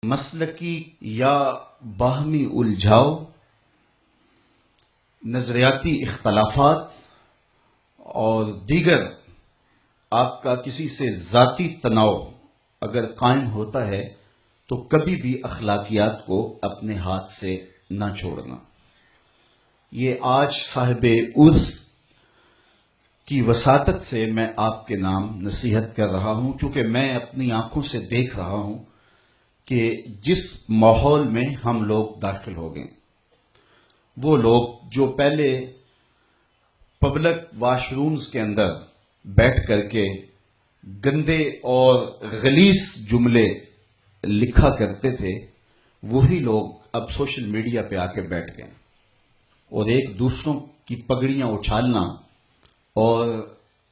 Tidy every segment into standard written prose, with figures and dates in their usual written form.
مسلکی یا باہمی الجھاؤ، نظریاتی اختلافات اور دیگر آپ کا کسی سے ذاتی تناؤ اگر قائم ہوتا ہے تو کبھی بھی اخلاقیات کو اپنے ہاتھ سے نہ چھوڑنا۔ یہ آج صاحب عرس کی وساطت سے میں آپ کے نام نصیحت کر رہا ہوں، چونکہ میں اپنی آنکھوں سے دیکھ رہا ہوں کہ جس ماحول میں ہم لوگ داخل ہو گئے، وہ لوگ جو پہلے پبلک واش رومز کے اندر بیٹھ کر کے گندے اور غلیظ جملے لکھا کرتے تھے، وہی لوگ اب سوشل میڈیا پہ آ کے بیٹھ گئے اور ایک دوسروں کی پگڑیاں اچھالنا اور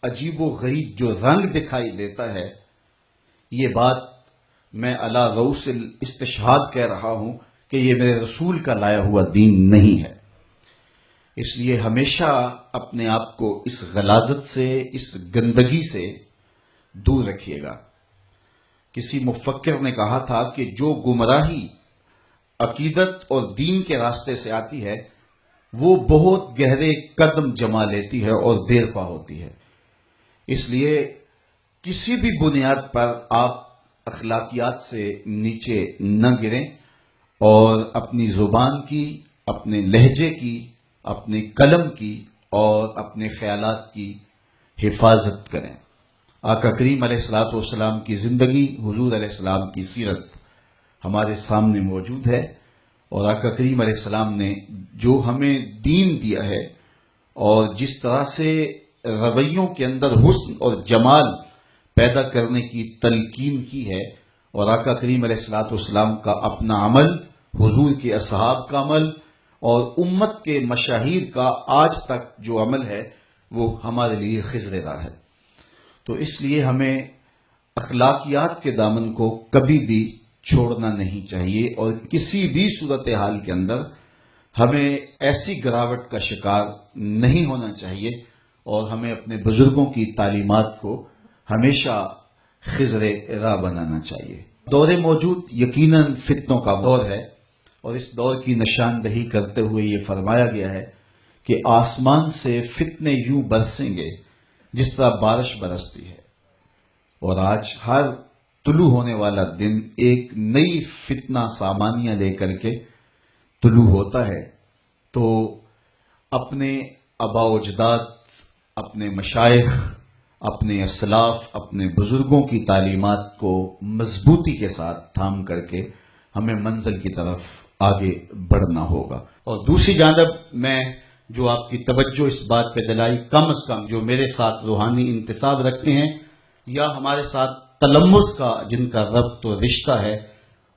عجیب و غریب جو رنگ دکھائی دیتا ہے، یہ بات میں علی رؤوس الاستشہاد کہہ رہا ہوں کہ یہ میرے رسول کا لایا ہوا دین نہیں ہے۔ اس لیے ہمیشہ اپنے آپ کو اس غلاظت سے، اس گندگی سے دور رکھیے گا۔ کسی مفکر نے کہا تھا کہ جو گمراہی عقیدت اور دین کے راستے سے آتی ہے وہ بہت گہرے قدم جما لیتی ہے اور دیر پا ہوتی ہے۔ اس لیے کسی بھی بنیاد پر آپ اخلاقیات سے نیچے نہ گریں اور اپنی زبان کی، اپنے لہجے کی، اپنے قلم کی اور اپنے خیالات کی حفاظت کریں۔ آقا کریم علیہ الصلوۃ والسلام کی زندگی، حضور علیہ السلام کی سیرت ہمارے سامنے موجود ہے، اور آقا کریم علیہ السلام نے جو ہمیں دین دیا ہے اور جس طرح سے رویوں کے اندر حسن اور جمال پیدا کرنے کی تلقین کی ہے، اور آقا کریم علیہ الصلوۃ والسلام کا اپنا عمل، حضور کے اصحاب کا عمل اور امت کے مشاہیر کا آج تک جو عمل ہے وہ ہمارے لیے خضر راہ ہے۔ تو اس لیے ہمیں اخلاقیات کے دامن کو کبھی بھی چھوڑنا نہیں چاہیے، اور کسی بھی صورتحال کے اندر ہمیں ایسی گراوٹ کا شکار نہیں ہونا چاہیے، اور ہمیں اپنے بزرگوں کی تعلیمات کو ہمیشہ خضر راہ بنانا چاہیے۔ دور موجود یقیناً فتنوں کا دور ہے، اور اس دور کی نشاندہی کرتے ہوئے یہ فرمایا گیا ہے کہ آسمان سے فتنے یوں برسیں گے جس طرح بارش برستی ہے، اور آج ہر طلوع ہونے والا دن ایک نئی فتنہ سامانیہ لے کر کے طلوع ہوتا ہے۔ تو اپنے آباء و اجداد، اپنے مشائخ، اپنے اسلاف، اپنے بزرگوں کی تعلیمات کو مضبوطی کے ساتھ تھام کر کے ہمیں منزل کی طرف آگے بڑھنا ہوگا۔ اور دوسری جانب میں جو آپ کی توجہ اس بات پہ دلائی، کم از کم جو میرے ساتھ روحانی انتساب رکھتے ہیں یا ہمارے ساتھ تلمس کا جن کا ربط و رشتہ ہے،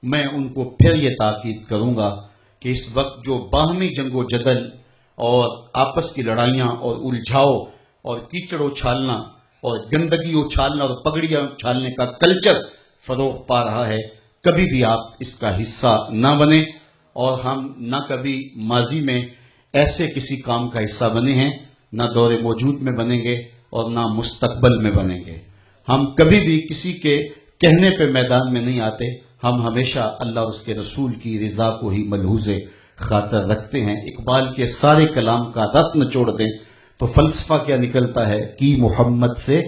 میں ان کو پھر یہ تاکید کروں گا کہ اس وقت جو باہمی جنگ و جدل اور آپس کی لڑائیاں اور الجھاؤ اور کیچڑ اچھالنا اور گندگی اچھالنا اور پگڑیاں اچھالنے کا کلچر فروغ پا رہا ہے، کبھی بھی آپ اس کا حصہ نہ بنیں، اور ہم نہ کبھی ماضی میں ایسے کسی کام کا حصہ بنے ہیں، نہ دور موجود میں بنیں گے اور نہ مستقبل میں بنیں گے۔ ہم کبھی بھی کسی کے کہنے پہ میدان میں نہیں آتے، ہم ہمیشہ اللہ اور اس کے رسول کی رضا کو ہی ملحوظ خاطر رکھتے ہیں۔ اقبال کے سارے کلام کا رس نچوڑ دیں تو فلسفہ کیا نکلتا ہے، کی محمد سے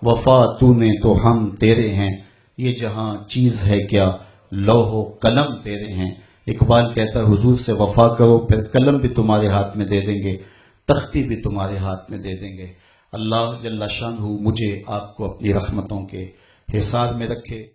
وفا تو نے تو ہم تیرے ہیں، یہ جہاں چیز ہے کیا لوح و قلم تیرے ہیں۔ اقبال کہتا ہے حضور سے وفا کرو، پھر قلم بھی تمہارے ہاتھ میں دے دیں گے، تختی بھی تمہارے ہاتھ میں دے دیں گے۔ اللہ جل شانہ مجھے آپ کو اپنی رحمتوں کے حصار میں رکھے۔